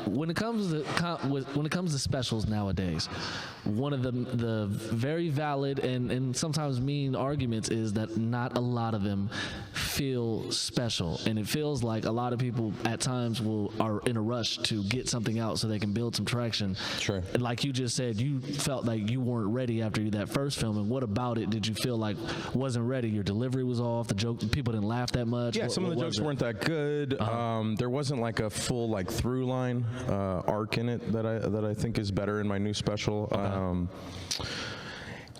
when it comes to specials nowadays, one of the very valid and sometimes mean arguments is that not a lot of them feel special, and it feels like a lot of people at times are in a rush to get something out so they can build some traction. Sure. And like you just said, you felt like you weren't ready after that first film, and what about it did you feel like wasn't ready? Your delivery was off, the joke, people didn't laugh that much. Yeah, some of the jokes weren't that good. There wasn't like a full like through line arc in it that I think is better in my new special.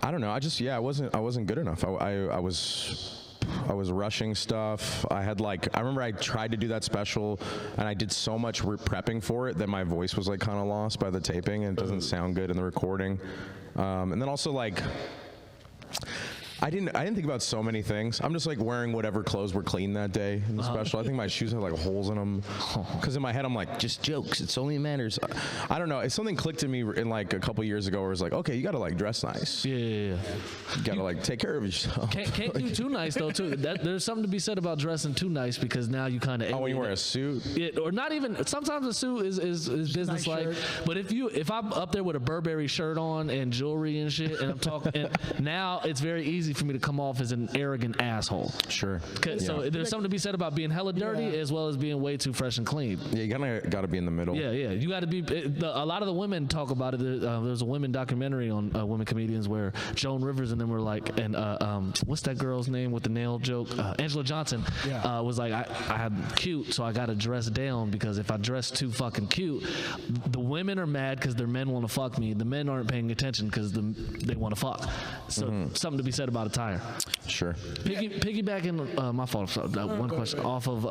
I don't know. I wasn't good enough. I was rushing stuff. I remember I tried to do that special and I did so much prepping for it that my voice was like kind of lost by the taping and it doesn't sound good in the recording. And then also like, I didn't think about so many things. I'm just like wearing whatever clothes were clean that day in the special. I think my shoes had like holes in them. Because in my head I'm like, just jokes. It's only manners. I don't know. It's something clicked in me in like a couple years ago where it's like, okay, you gotta like dress nice. Yeah. You gotta like take care of yourself. Can't do too nice though too. There's something to be said about dressing too nice because now you kind of. Oh, when you wear a suit. Yeah, or not even. Sometimes a suit is business like. Nice, but if I'm up there with a Burberry shirt on and jewelry and shit, and I'm talking, and now it's very easy for me to come off as an arrogant asshole. Sure. So there's something to be said about being hella dirty as well as being way too fresh and clean. Yeah, you gotta be in the middle. Yeah. You gotta be. A lot of the women talk about it. There's a women documentary on women comedians where Joan Rivers and them were like, and what's that girl's name with the nail joke? Angela Johnson was like, I'm cute, so I gotta dress down because if I dress too fucking cute, the women are mad because their men want to fuck me. The men aren't paying attention because they want to fuck. So something to be said about attire. Sure. Piggybacking, my fault. One question off of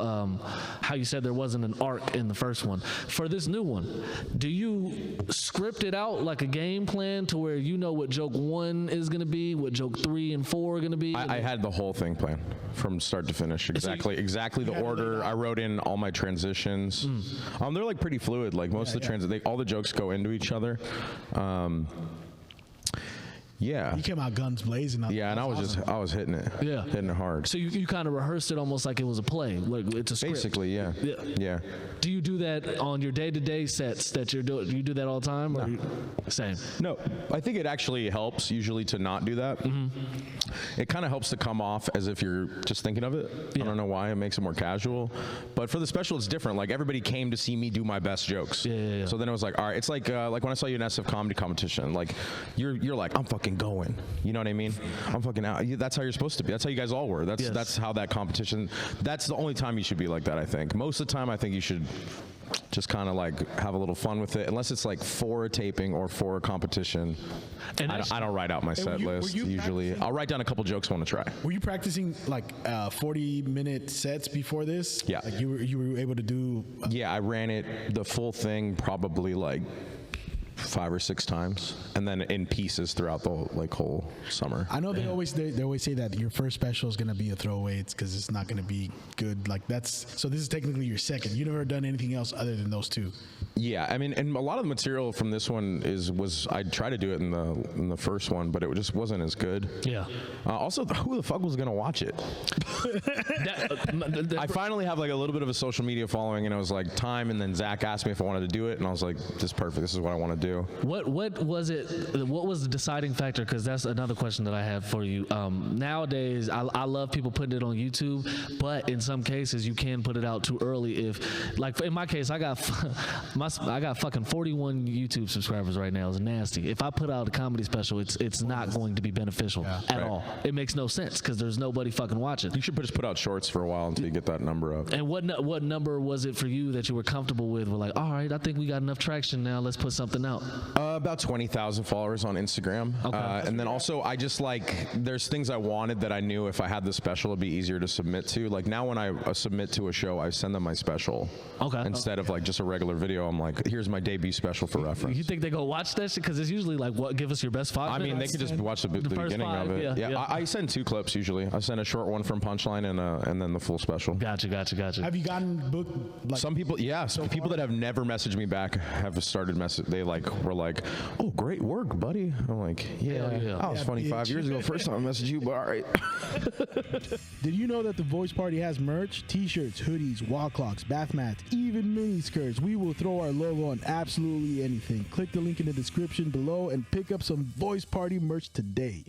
how you said there wasn't an arc in the first one. For this new one, do you script it out like a game plan to where you know what joke 1 is going to be, what joke 3 and 4 are going to be? I had the whole thing planned from start to finish. Exactly the order. I wrote in all my transitions. They're like pretty fluid. Like most of the all the jokes go into each other. Yeah. You came out guns blazing. Yeah, and I was hitting it. Yeah. Hitting it hard. So you kind of rehearsed it almost like it was a play, like it's a script. Basically, yeah. Do you do that on your day-to-day sets that you're doing? You do that all the time? Or same? No, I think it actually helps usually to not do that. It kind of helps to come off as if you're just thinking of it. I don't know why. It makes it more casual. But for the special, it's different. Like everybody came to see me do my best jokes. Yeah. So then it was like, all right. It's like when I saw you in SF comedy competition. Like you're like, I'm fucking going. You know what I mean? I'm fucking out. That's how you're supposed to be. That's how you guys all were. That's how that competition. That's the only time you should be like that. I think most of the time, I think you should just kind of like have a little fun with it, unless it's like for a taping or for a competition. And I don't write out my set list usually. I'll write down a couple jokes I want to try. Were you practicing like 40-minute sets before this? Yeah. Like you were able to do. Yeah, I ran it the full thing probably like 5 or 6 times, and then in pieces throughout the whole summer. I know they always say that your first special is gonna be a throwaway. It's because it's not gonna be good. Like so this is technically your second. You never done anything else other than those 2. Yeah, I mean, and a lot of the material from this one was I tried to do it in the first one, but it just wasn't as good. Yeah. Also, who the fuck was gonna watch it? I finally have like a little bit of a social media following, and it was like time. And then Zach asked me if I wanted to do it, and I was like, "This is perfect. This is what I want to do." What was it? What was the deciding factor? Because that's another question that I have for you. Nowadays, I love people putting it on YouTube, but in some cases, you can put it out too early. If, like in my case, I got fucking 41 YouTube subscribers right now. It's nasty. If I put out a comedy special, it's not going to be beneficial at all. It makes no sense because there's nobody fucking watching. You should just put out shorts for a while until you get that number up. And what number was it for you that you were comfortable with? We're like, all right, I think we got enough traction now. Let's put something out. About 20,000 followers on Instagram. Okay. And then also, I just there's things I wanted that I knew if I had the special, it'd be easier to submit to. Like now when I submit to a show, I send them my special. Okay. Instead of like just a regular video, I'm like, here's my debut special for reference. You think they go watch that shit? Because it's usually like, what, give us your best 5 minutes? I mean, they could just watch the beginning 5, of it. Yeah. I send 2 clips usually. I send a short one from Punchline and then the full special. Gotcha. Have you gotten booked? Some people, yeah. Some people that have never messaged me back have started they were like, "Oh, great work, buddy." I'm like, "Yeah, I was funny 5 years ago. First time I messaged you, but all right." Did you know that the Voice Party has merch? T-shirts, hoodies, wall clocks, bath mats, even mini skirts. We will throw our logo on absolutely anything. Click the link in the description below and pick up some Voice Party merch today.